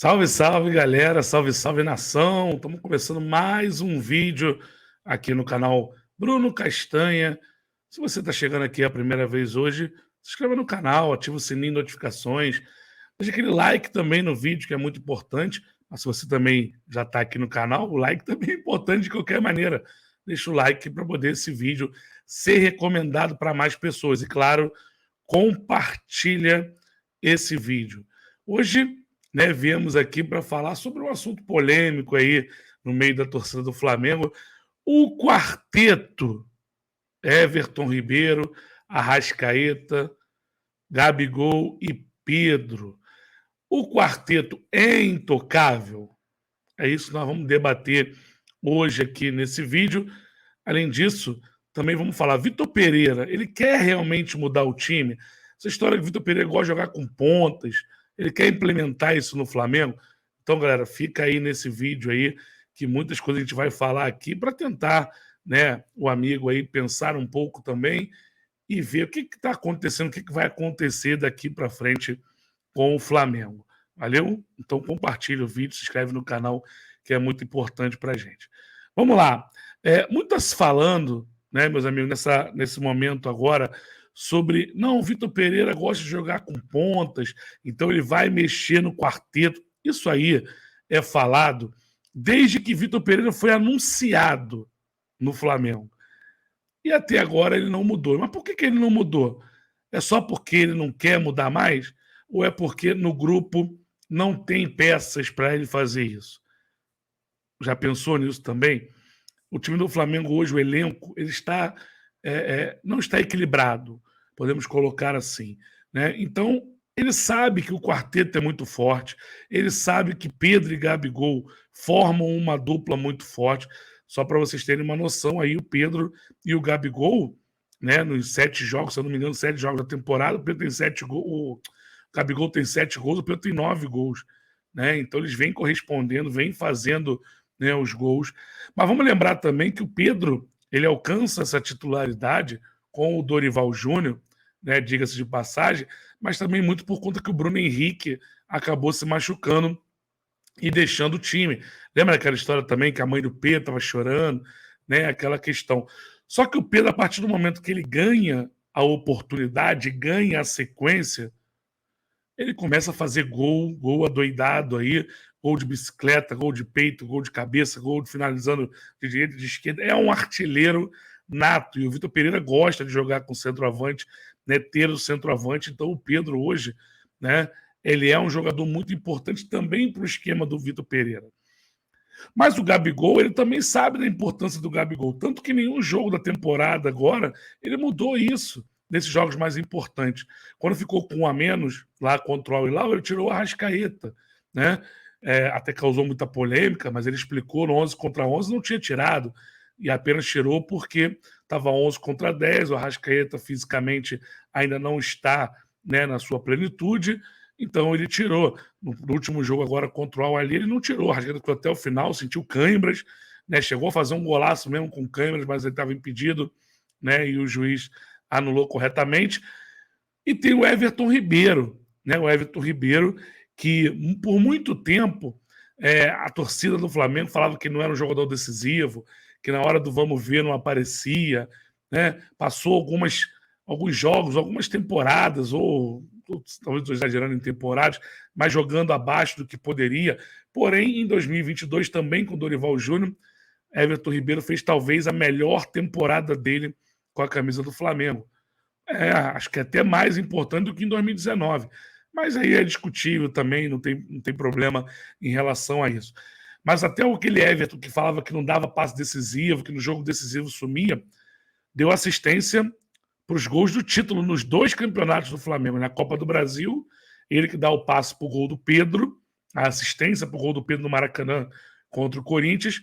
Salve, salve, galera! Salve, salve, nação! Estamos começando mais um vídeo aqui no canal Bruno Castanha. Se você está chegando aqui a primeira vez hoje, se inscreva no canal, ativa o sininho de notificações, deixa aquele like também no vídeo, que é muito importante. Mas se você também já está aqui no canal, o like também é importante de qualquer maneira. Deixa o like para poder esse vídeo ser recomendado para mais pessoas. E, claro, compartilha esse vídeo. Hoje, né, viemos aqui para falar sobre um assunto polêmico aí no meio da torcida do Flamengo, o quarteto Everton Ribeiro, Arrascaeta, Gabigol e Pedro. O quarteto é intocável? É isso que nós vamos debater hoje aqui nesse vídeo. Além disso, também vamos falar, Vitor Pereira, ele quer realmente mudar o time? Essa história que o Vitor Pereira gosta de jogar com pontas, ele quer implementar isso no Flamengo? Então, galera, fica aí nesse vídeo aí, que muitas coisas a gente vai falar aqui para tentar, né, o amigo aí pensar um pouco também e ver o que está acontecendo, o que vai acontecer daqui para frente com o Flamengo. Valeu? Então compartilha o vídeo, se inscreve no canal, que é muito importante para a gente. Vamos lá. Muitas falando, né, meus amigos, nesse momento agora, sobre, não, o Vitor Pereira gosta de jogar com pontas, então ele vai mexer no quarteto. Isso aí é falado desde que Vitor Pereira foi anunciado no Flamengo. E até agora ele não mudou. Mas por que ele não mudou? É só porque ele não quer mudar mais? Ou é porque no grupo não tem peças para ele fazer isso? Já pensou nisso também? O time do Flamengo hoje, o elenco, ele está não está equilibrado, podemos colocar assim, né? Então, ele sabe que o quarteto é muito forte, ele sabe que Pedro e Gabigol formam uma dupla muito forte. Só para vocês terem uma noção, aí o Pedro e o Gabigol, né, nos 7 jogos, se eu não me engano, 7 jogos da temporada, o Pedro tem 7 gols, o Gabigol tem 7 gols, o Pedro tem 9 gols, né? Então eles vêm correspondendo, vêm fazendo, né, os gols. Mas vamos lembrar também que o Pedro, ele alcança essa titularidade com o Dorival Júnior, né, diga-se de passagem, mas também muito por conta que o Bruno Henrique acabou se machucando e deixando o time. Lembra aquela história também que a mãe do Pedro estava chorando, né, aquela questão. Só que o Pedro, a partir do momento que ele ganha a oportunidade, ganha a sequência, ele começa a fazer gol adoidado aí, gol de bicicleta, gol de peito, gol de cabeça, gol de finalizando de direita e de esquerda. É um artilheiro nato. E o Vitor Pereira gosta de jogar com centroavante, né, ter o centroavante. Então o Pedro hoje, né, ele é um jogador muito importante também para o esquema do Vitor Pereira. Mas o Gabigol, ele também sabe da importância do Gabigol. Tanto que nenhum jogo da temporada agora, ele mudou isso nesses jogos mais importantes. Quando ficou com um a menos lá contra o Al-Hilal, ele tirou a Arrascaeta, né? Até causou muita polêmica, mas ele explicou no 11 contra 11 não tinha tirado, e apenas tirou porque estava 11 contra 10, o Arrascaeta fisicamente ainda não está, né, na sua plenitude, então ele tirou. No último jogo agora contra o Al-Ahly, ele não tirou, o Arrascaeta ficou até o final, sentiu câimbras, né, chegou a fazer um golaço mesmo com câimbras, mas ele estava impedido, né, e o juiz anulou corretamente. E tem o Everton Ribeiro, né? O Everton Ribeiro, que por muito tempo a torcida do Flamengo falava que não era um jogador decisivo, que na hora do vamos ver não aparecia, né? Passou alguns jogos, algumas temporadas, ou talvez estou exagerando em temporadas, mas jogando abaixo do que poderia. Porém, em 2022, também com o Dorival Júnior, Everton Ribeiro fez talvez a melhor temporada dele com a camisa do Flamengo. Acho que é até mais importante do que em 2019. Mas aí é discutível também, não tem problema em relação a isso. Mas até aquele Everton que falava que não dava passe decisivo, que no jogo decisivo sumia, deu assistência para os gols do título nos 2 campeonatos do Flamengo. Na Copa do Brasil, ele que dá o passe para o gol do Pedro, a assistência para o gol do Pedro no Maracanã contra o Corinthians,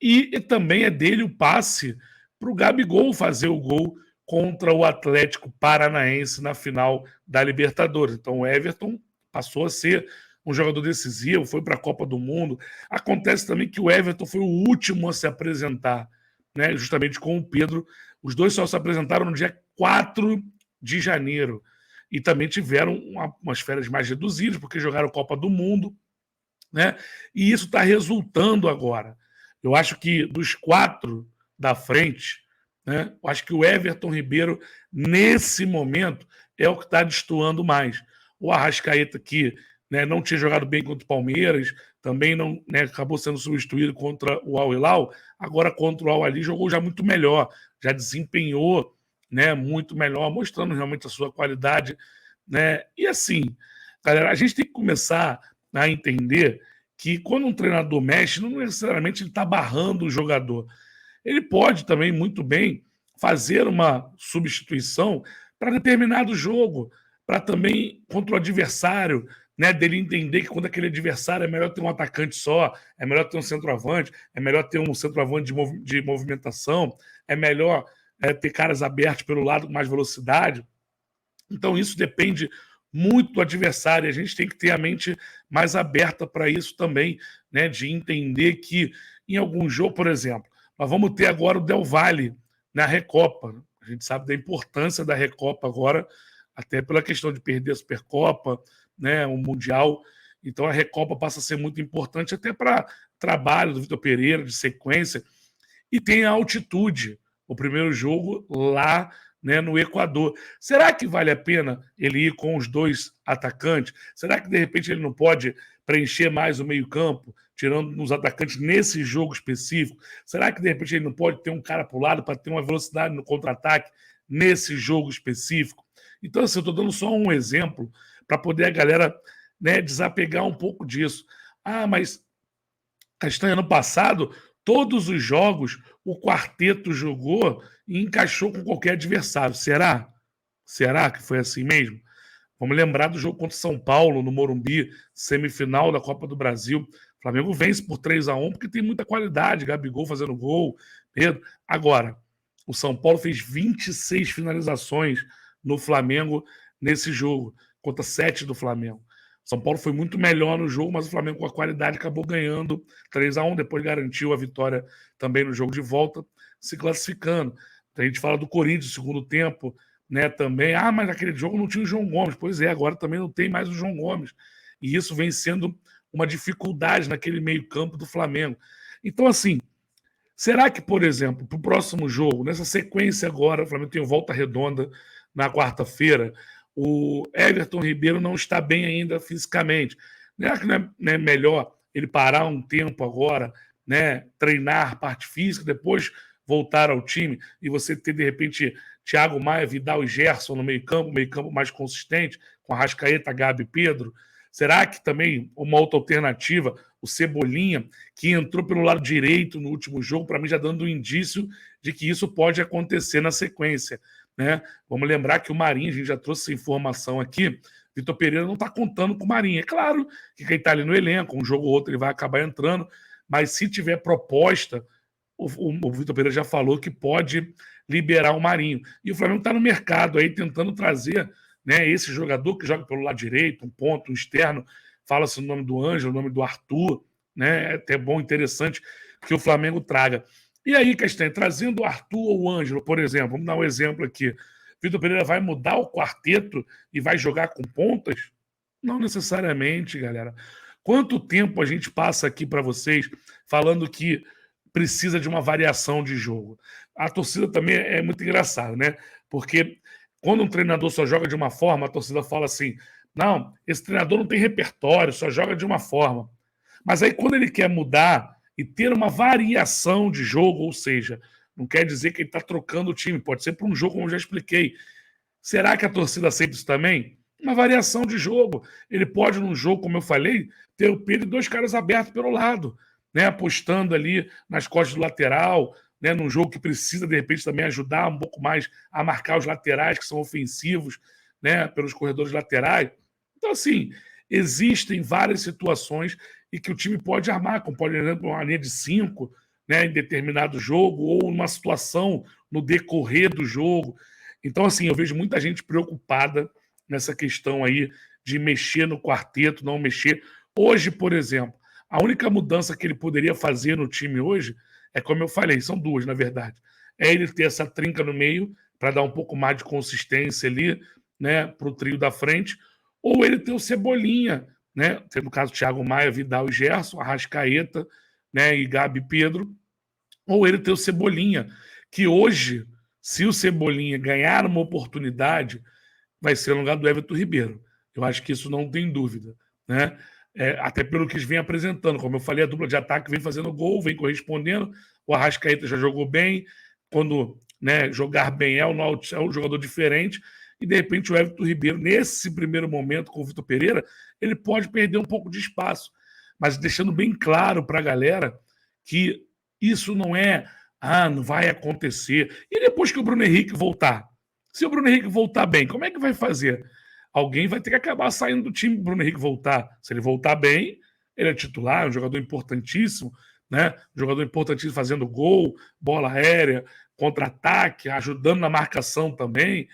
e também é dele o passe para o Gabigol fazer o gol contra o Atlético Paranaense na final da Libertadores. Então o Everton passou a ser um jogador decisivo, foi para a Copa do Mundo. Acontece também que o Everton foi o último a se apresentar, né, justamente com o Pedro. Os dois só se apresentaram no dia 4 de janeiro. E também tiveram umas férias mais reduzidas, porque jogaram Copa do Mundo, né? E isso está resultando agora. Eu acho que dos 4 da frente, né? Eu acho que o Everton Ribeiro, nesse momento, é o que está destoando mais. O Arrascaeta, que, né, não tinha jogado bem contra o Palmeiras, também não, né, acabou sendo substituído contra o Al Hilal, agora contra o Al Ahly jogou já muito melhor, já desempenhou, né, muito melhor, mostrando realmente a sua qualidade, né? E assim, galera, a gente tem que começar a entender que quando um treinador mexe, não necessariamente ele está barrando o jogador. Ele pode também muito bem fazer uma substituição para determinado jogo, para também contra o adversário, né, dele entender que quando aquele adversário é melhor ter um atacante só, é melhor ter um centroavante, é melhor ter um centroavante de movimentação, é melhor ter caras abertos pelo lado com mais velocidade. Então, isso depende muito do adversário. A gente tem que ter a mente mais aberta para isso também, né? De entender que em algum jogo, por exemplo, nós vamos ter agora o Del Valle na Recopa, né? A gente sabe da importância da Recopa agora, até pela questão de perder a Supercopa, né? O Mundial. Então, a Recopa passa a ser muito importante até para trabalho do Vitor Pereira, de sequência. E tem a altitude. O primeiro jogo lá, né, no Equador. Será que vale a pena ele ir com os 2 atacantes? Será que de repente ele não pode preencher mais o meio-campo, tirando os atacantes nesse jogo específico? Será que de repente ele não pode ter um cara para o lado para ter uma velocidade no contra-ataque nesse jogo específico? Então, assim, eu estou dando só um exemplo para poder a galera, né, desapegar um pouco disso. Ah, mas Castanha, ano passado, todos os jogos o quarteto jogou e encaixou com qualquer adversário. Será? Será que foi assim mesmo? Vamos lembrar do jogo contra o São Paulo, no Morumbi, semifinal da Copa do Brasil. O Flamengo vence por 3-1 porque tem muita qualidade. Gabigol fazendo gol, Pedro. Agora, o São Paulo fez 26 finalizações no Flamengo nesse jogo, contra 7 do Flamengo. São Paulo foi muito melhor no jogo, mas o Flamengo, com a qualidade, acabou ganhando 3-1. Depois garantiu a vitória também no jogo de volta, se classificando. A gente fala do Corinthians no segundo tempo, né, também. Ah, mas naquele jogo não tinha o João Gomes. Pois é, agora também não tem mais o João Gomes. E isso vem sendo uma dificuldade naquele meio-campo do Flamengo. Então, assim, será que, por exemplo, para o próximo jogo, nessa sequência agora, o Flamengo tem volta redonda na quarta-feira, o Everton Ribeiro não está bem ainda fisicamente. Será que não é melhor ele parar um tempo agora, né, treinar a parte física, depois voltar ao time e você ter, de repente, Thiago Maia, Vidal e Gerson no meio-campo mais consistente, com Arrascaeta, Gabi e Pedro? Será que também uma outra alternativa, o Cebolinha, que entrou pelo lado direito no último jogo, para mim já dando um indício de que isso pode acontecer na sequência, né? Vamos lembrar que o Marinho, a gente já trouxe essa informação aqui, Vitor Pereira não está contando com o Marinho. É claro que quem está ali no elenco, um jogo ou outro ele vai acabar entrando, mas se tiver proposta, o Vitor Pereira já falou que pode liberar o Marinho. E o Flamengo está no mercado aí tentando trazer, né, esse jogador que joga pelo lado direito, um ponto, um externo. Fala-se o nome do Ângelo, o nome do Arthur, né? É até bom, interessante que o Flamengo traga. E aí, Castanha, trazendo o Arthur ou o Ângelo, por exemplo, vamos dar um exemplo aqui. Vitor Pereira vai mudar o quarteto e vai jogar com pontas? Não necessariamente, galera. Quanto tempo a gente passa aqui para vocês falando que precisa de uma variação de jogo? A torcida também é muito engraçada, né? Porque quando um treinador só joga de uma forma, a torcida fala assim: não, esse treinador não tem repertório, só joga de uma forma. Mas aí, quando ele quer mudar e ter uma variação de jogo, ou seja, não quer dizer que ele está trocando o time, pode ser para um jogo, como eu já expliquei. Será que a torcida aceita isso também? Uma variação de jogo. Ele pode, num jogo, como eu falei, ter o Pedro e 2 caras abertos pelo lado, né? Apostando ali nas costas do lateral, né? Num jogo que precisa, de repente, também ajudar um pouco mais a marcar os laterais, que são ofensivos, né? Pelos corredores laterais. Então, assim, existem várias situações e que o time pode armar, como, por exemplo, uma linha de 5, né? Em determinado jogo, ou uma situação no decorrer do jogo. Então, assim, eu vejo muita gente preocupada nessa questão aí de mexer no quarteto, não mexer. Hoje, por exemplo, a única mudança que ele poderia fazer no time hoje é, como eu falei, são 2, na verdade. É ele ter essa trinca no meio para dar um pouco mais de consistência ali, né, para o trio da frente, ou ele ter o Cebolinha né? No caso, Thiago Maia, Vidal e Gerson, Arrascaeta, né? E Gabi Pedro, ou ele ter o Cebolinha, que hoje, se o Cebolinha ganhar uma oportunidade, vai ser no lugar do Everton Ribeiro. Eu acho que isso não tem dúvida, né? Até pelo que eles vêm apresentando. Como eu falei, a dupla de ataque vem fazendo gol, vem correspondendo. O Arrascaeta já jogou bem. Quando, né, jogar bem é um jogador diferente. E, de repente, o Everton Ribeiro, nesse primeiro momento com o Vitor Pereira, ele pode perder um pouco de espaço. Mas deixando bem claro para a galera que isso não é, não vai acontecer. E depois que o Bruno Henrique voltar? Se o Bruno Henrique voltar bem, como é que vai fazer? Alguém vai ter que acabar saindo do time para o Bruno Henrique voltar. Se ele voltar bem, ele é titular, um jogador importantíssimo, né? Um jogador importantíssimo fazendo gol, bola aérea, contra-ataque, ajudando na marcação também.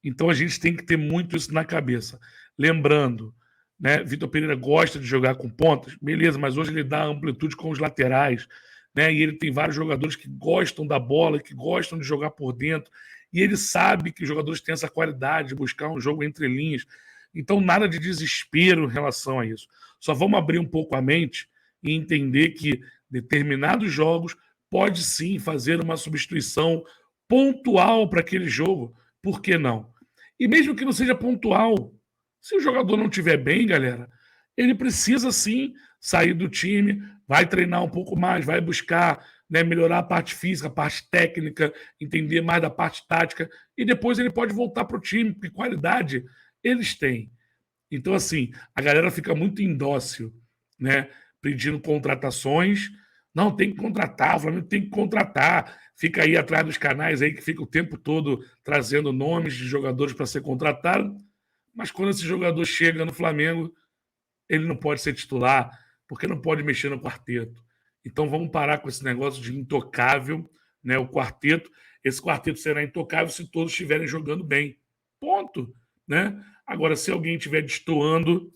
Então a gente tem que ter muito isso na cabeça. Lembrando, né, Vitor Pereira gosta de jogar com pontas, beleza, mas hoje ele dá amplitude com os laterais, né? E ele tem vários jogadores que gostam da bola, que gostam de jogar por dentro, e ele sabe que os jogadores têm essa qualidade de buscar um jogo entre linhas. Então, nada de desespero em relação a isso. Só vamos abrir um pouco a mente e entender que determinados jogos pode sim fazer uma substituição pontual para aquele jogo. Por que não? E mesmo que não seja pontual, se o jogador não estiver bem, galera, ele precisa sim sair do time, vai treinar um pouco mais, vai buscar, né, melhorar a parte física, a parte técnica, entender mais da parte tática, e depois ele pode voltar para o time, porque qualidade eles têm. Então, assim, a galera fica muito indócil, né, pedindo contratações. Não, tem que contratar, o Flamengo tem que contratar. Fica aí atrás dos canais aí que fica o tempo todo trazendo nomes de jogadores para ser contratado, mas quando esse jogador chega no Flamengo, ele não pode ser titular, porque não pode mexer no quarteto. Então vamos parar com esse negócio de intocável, né? O quarteto. Esse quarteto será intocável se todos estiverem jogando bem. Ponto. Né? Agora, se alguém estiver destoando,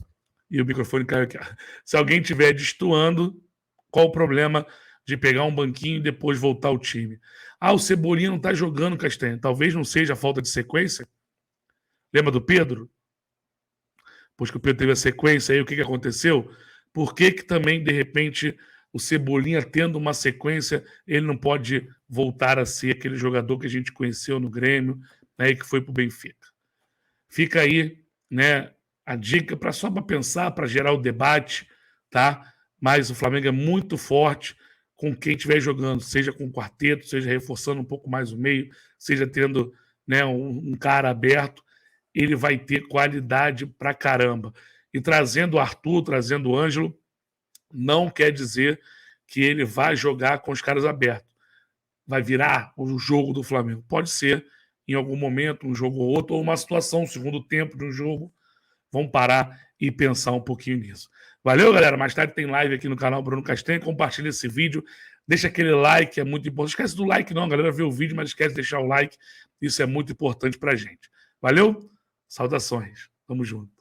e o microfone caiu aqui, se alguém estiver destoando, qual o problema de pegar um banquinho e depois voltar ao time? O Cebolinha não está jogando, Castanha. Talvez não seja a falta de sequência. Lembra do Pedro? Pois que o Pedro teve a sequência aí, o que aconteceu? Por que também, de repente, o Cebolinha tendo uma sequência, ele não pode voltar a ser aquele jogador que a gente conheceu no Grêmio, né, e que foi para o Benfica? Fica aí, né, a dica só para pensar, para gerar o debate, tá? Mas o Flamengo é muito forte com quem estiver jogando, seja com quarteto, seja reforçando um pouco mais o meio, seja tendo, né, um cara aberto, ele vai ter qualidade pra caramba. E trazendo o Arthur, trazendo o Ângelo, não quer dizer que ele vai jogar com os caras abertos. Vai virar o jogo do Flamengo. Pode ser, em algum momento, um jogo ou outro, ou uma situação, um segundo tempo de um jogo. Vamos parar e pensar um pouquinho nisso. Valeu, galera? Mais tarde tem live aqui no canal Bruno Castanha. Compartilha esse vídeo. Deixa aquele like, é muito importante. Esquece do like não, a galera vê o vídeo, mas esquece de deixar o like. Isso é muito importante pra gente. Valeu? Saudações. Tamo junto.